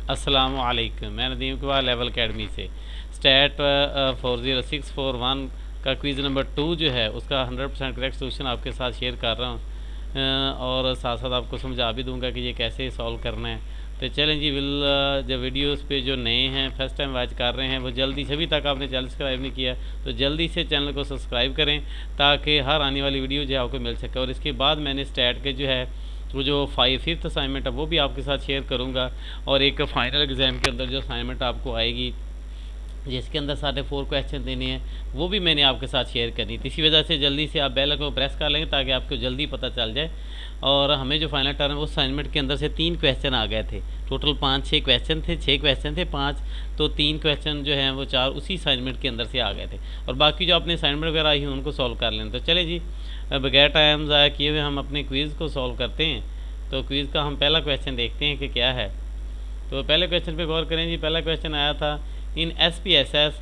अस्सलामुअलैकुम, मैं Nadeem Kumar level academy से स्टैट 40641 का क्विज़ नंबर 2 जो है उसका 100% करेक्ट सोल्यूशन आपके साथ शेयर कर रहा हूँ और साथ साथ आपको समझा भी दूंगा कि ये कैसे सॉल्व करना है। तो चलें जी, जब वीडियोस पे जो नए हैं फर्स्ट टाइम वॉच कर रहे हैं वो जल्दी से, अभी तक आपने चैनल सब्सक्राइब नहीं किया तो जल्दी से चैनल को सब्सक्राइब करें ताकि हर आने वाली वीडियो जो है आपको मिल सके। और इसके बाद मैंने स्टैट के जो है वो जो फिफ्थ असाइनमेंट है वो भी आपके साथ शेयर करूंगा, और एक फाइनल एग्ज़ाम के अंदर जो असाइनमेंट आपको आएगी जिसके अंदर 4.5 क्वेश्चन देने हैं वो भी मैंने आपके साथ शेयर करनी थी। इसी वजह से जल्दी से आप बेल को प्रेस कर लेंगे ताकि आपको जल्दी पता चल जाए। और हमें जो फाइनल टर्म उस असाइनमेंट के अंदर से 3 क्वेश्चन आ गए थे। टोटल 5-6 क्वेश्चन थे, 6 क्वेश्चन थे 5, तो 3 क्वेश्चन जो हैं वो 4 उसी असाइनमेंट के अंदर से आ गए थे, और बाकी जो अपने असाइनमेंट वगैरह आई हैं उनको सॉल्व कर लें। तो चले जी, बगैर टाइम ज़ाया किए हुए हम अपने क्विज़ को सॉल्व करते हैं। तो क्विज़ का हम पहला क्वेश्चन देखते हैं कि क्या है। तो पहले क्वेश्चन पे गौर करें जी। पहला क्वेश्चन आया था, इन SPSS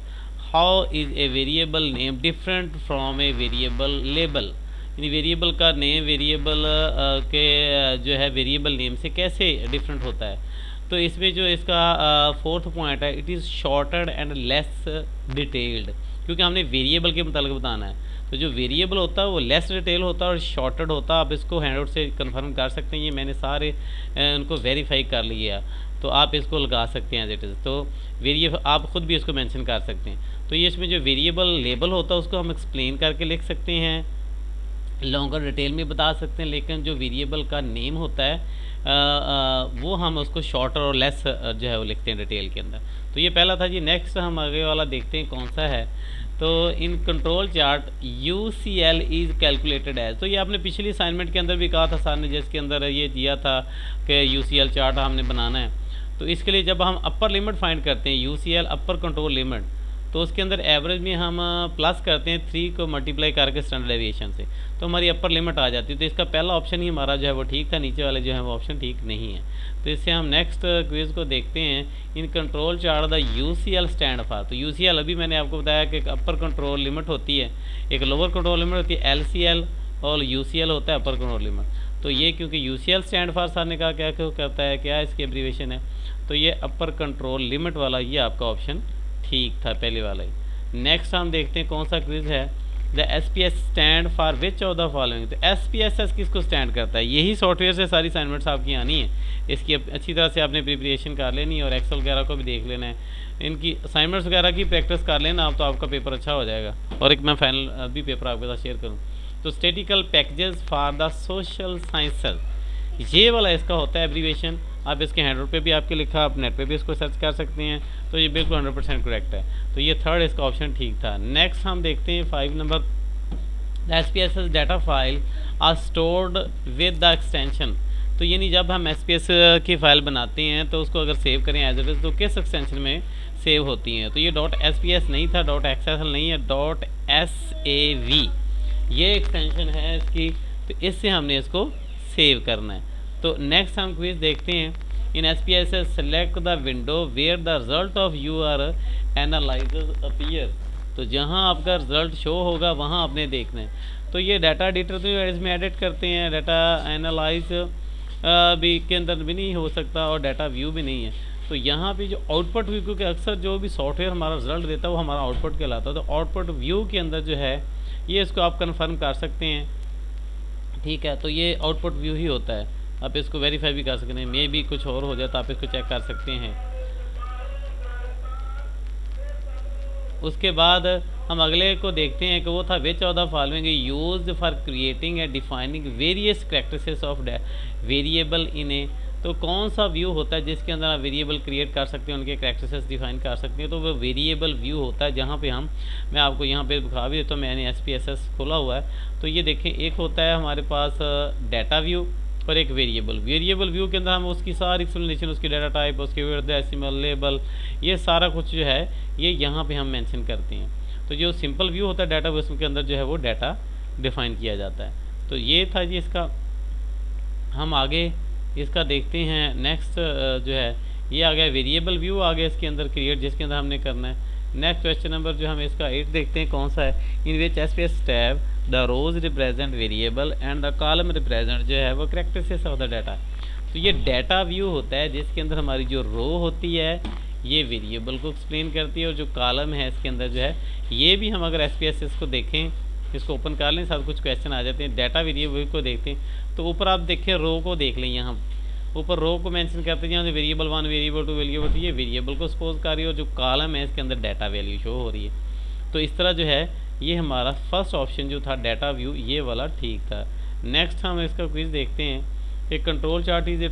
how is a variable name different from a variable label. यानी वेरिएबल का नेम वेरिएबल के जो है वेरिएबल नेम से कैसे डिफरेंट होता है। तो इसमें जो इसका फोर्थ पॉइंट है, it is shorted and less detailed, क्योंकि हमने वेरिएबल के मुताबिक बताना है। तो जो वेरिएबल होता है वो लेस डिटेल होता है और शॉर्टेड होता है। आप इसको हैंडआउट से कंफर्म कर सकते हैं, ये मैंने सारे उनको वेरीफाई कर लिया, तो आप इसको लगा सकते हैं एज इट इज़। तो वेरिएबल आप ख़ुद भी इसको मेंशन कर सकते हैं। तो ये इसमें जो वेरिएबल लेबल होता है उसको हम एक्सप्लेन करके लिख सकते हैं, लॉन्गर डिटेल में बता सकते हैं, लेकिन जो वेरिएबल का नेम होता है वो हम उसको शॉर्टर और लेस जो है वो लिखते हैं डिटेल के अंदर। तो ये पहला था जी। नेक्स्ट हम आगे वाला देखते हैं कौन सा है। तो in control chart UCL is calculated as. तो ये आपने पिछली असाइनमेंट के अंदर भी कहा था सर ने, जिसके अंदर ये दिया था कि UCL चार्ट हमने बनाना है। तो इसके लिए जब हम अपर लिमिट फाइंड करते हैं, UCL अपर कंट्रोल लिमिट, तो उसके अंदर एवरेज में हम प्लस करते हैं 3 को मल्टीप्लाई करके स्टैंडर्ड डेविएशन से, तो हमारी अपर लिमिट आ जाती है। तो इसका पहला ऑप्शन ही हमारा जो है वो ठीक था, नीचे वाले जो है वो ऑप्शन ठीक नहीं है। तो इससे हम नेक्स्ट क्विज़ को देखते हैं। इन control chart the UCL stand for. तो UCL अभी मैंने आपको बताया कि एक अपर कंट्रोल लिमिट होती है, एक लोअर कंट्रोल लिमिट होती है LCL, और UCL होता है अपर कंट्रोल लिमिट। तो ये क्योंकि UCL स्टैंड फॉर सर ने कहा क्या क्यों करता है, क्या इसकी एब्रीवेशन है, तो ये अपर कंट्रोल लिमिट वाला ये आपका ऑप्शन ठीक था, पहले वाला ही। नेक्स्ट हम देखते हैं कौन सा क्विज़ है। The SPS stand for which of the following. तो SPSS किसको स्टैंड करता है, यही सॉफ्टवेयर से सारी असाइनमेंट्स आपकी आनी है। इसकी अच्छी तरह से आपने प्रिपरेशन कर लेनी है और एक्सेल वगैरह को भी देख लेना है, इनकी असाइनमेंट्स वगैरह की प्रैक्टिस कर लेना आप, तो आपका पेपर अच्छा हो जाएगा। और एक मैं फाइनल भी पेपर आपके साथ शेयर करूँ। तो statical packages for the social sciences, ये वाला इसका होता है एब्रीवेशन। आप इसके हैंडआउट पे भी आपके लिखा, आप नेट पे भी इसको सर्च कर सकते हैं। तो ये बिल्कुल 100% करेक्ट है। तो ये थर्ड इसका ऑप्शन ठीक था। नेक्स्ट हम देखते हैं 5 number. SPSS data file are stored with the extension. तो यानी जब हम SPSS की फ़ाइल बनाते हैं तो उसको अगर सेव करें एज इट इज़, तो किस एक्सटेंशन में सेव होती हैं। तो ये .SPS नहीं था, .XSL नहीं है, .SAV ये एक्सटेंशन है इसकी। तो इससे हमने इसको सेव करना है। तो नेक्स्ट हम क्विज़ देखते हैं। In SPSS select the window where the result of your analysis appear. तो जहाँ आपका रिजल्ट शो होगा वहाँ आपने देखना है। तो ये डाटा एडिटर तो इसमें एडिट करते हैं, डाटा एनालाइज भी के अंदर भी नहीं हो सकता, और डाटा व्यू भी नहीं है। तो यहाँ पे जो आउटपुट व्यू, क्योंकि अक्सर जो भी सॉफ्टवेयर हमारा रिजल्ट देता है वो हमारा आउटपुट कहलाता है। तो आउटपुट व्यू के अंदर जो है ये इसको आप कन्फर्म कर सकते हैं, ठीक है। तो ये आउटपुट व्यू ही होता है, आप इसको वेरीफाई भी कर सकते हैं। मे भी कुछ और हो जाए तो आप इसको चेक कर सकते हैं। उसके बाद हम अगले को देखते हैं कि वो था which of the following used for creating and defining various characteristics of variable in a. तो कौन सा व्यू होता है जिसके अंदर आप वेरिएबल क्रिएट कर सकते हैं, उनके कैरेक्टरिस्टिक्स डिफाइन कर सकते हैं। तो वो वेरिएबल व्यू होता है जहाँ पे मैं आपको यहाँ पे दिखा भी देता हूँ, मैंने SPSS खोला हुआ है। तो ये देखें, एक होता है हमारे पास डाटा व्यू और एक वेरिएबल व्यू के अंदर हम उसकी सारी एक्सप्लेनेशन, उसकी डाटा टाइप, उसके वर्ड डेसिमल लेबल, ये सारा कुछ जो है ये यहाँ पे हम मेंशन करते हैं। तो जो सिंपल व्यू होता है डाटा बेस के अंदर जो है वो डाटा डिफाइन किया जाता है। तो ये था जी इसका। हम आगे इसका देखते हैं। नेक्स्ट जो है ये आ गया वेरिएबल व्यू आ गया इसके अंदर क्रिएट, जिसके अंदर हमने करना है। नेक्स्ट क्वेश्चन नंबर जो हम इसका 8 देखते हैं कौन सा है। In which SPS tab the rows represent variable and the column represent जो है वो कैरेक्टरिस्टिक्स ऑफ द डाटा। तो ये डाटा व्यू होता है जिसके अंदर हमारी जो रो होती है ये वेरिएबल को एक्सप्लेन करती है, और जो कॉलम है इसके अंदर जो है ये भी, हम अगर SPSS को देखें, इसको ओपन कर लें, साथ कुछ क्वेश्चन आ जाते हैं, डाटा वेरिएबल को देखते हैं तो ऊपर आप देखें रो को देख लें, यहाँ ऊपर रो को मेंशन करते हैं जहाँ से वेरिएबल 1, वेरिएबल 2, वेरिएबल 3, ये वेरिएबल को सपोज कर रही है और जो कॉलम है इसके अंदर डाटा वैल्यू शो हो रही है। तो इस तरह जो है ये हमारा फर्स्ट ऑप्शन जो था डाटा व्यू, ये वाला ठीक था। नेक्स्ट हम इसका क्विज देखते हैं कि कंट्रोल चार्ट इज ए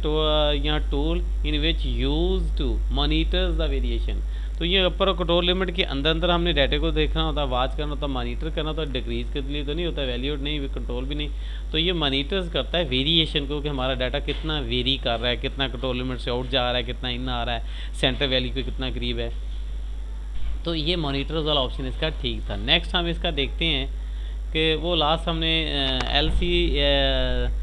यहाँ tool in which use to monitors the variation. तो ये अपर कंट्रोल लिमिट के अंदर अंदर हमने डाटा को देखना होता है, वाच करना होता है, मॉनिटर करना होता है, डिक्रीज के लिए तो नहीं होता, वैल्यूड नहीं, कंट्रोल भी नहीं। तो ये मॉनिटर्स करता है वेरिएशन को कि हमारा डाटा कितना वेरी कर रहा है, कितना कंट्रोल लिमिट से आउट जा रहा है, कितना इन आ रहा है, सेंटर वैल्यू के कितना करीब है। तो ये मॉनिटर्स वाला ऑप्शन इसका ठीक था। नेक्स्ट हम इसका देखते हैं कि वो लास्ट हमने LCL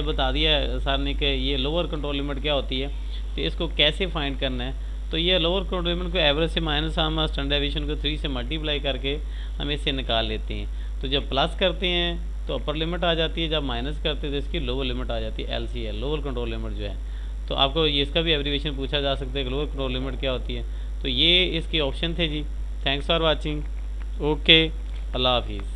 बता दिया सर ने कि ये लोअर कंट्रोल लिमिट क्या होती है, तो इसको कैसे फाइंड करना है। तो ये लोअर कंट्रोल लिमिट को एवरेज से माइनस हम स्टैंडर्ड डेविएशन को 3 से मल्टीप्लाई करके हम इससे निकाल लेते हैं। तो जब प्लस करते हैं तो अपर लिमिट आ जाती है, जब माइनस करते हैं तो इसकी लोअर लिमिट आ जाती है, LCL लोअर कंट्रोल लिमिट जो है। तो आपको ये इसका भी एब्रीविएशन पूछा जा सकता है कि लोअर कंट्रोल लिमिट क्या होती है। तो ये इसके ऑप्शन थे जी। Thanks for watching. ओके, अल्लाह हाफिज़।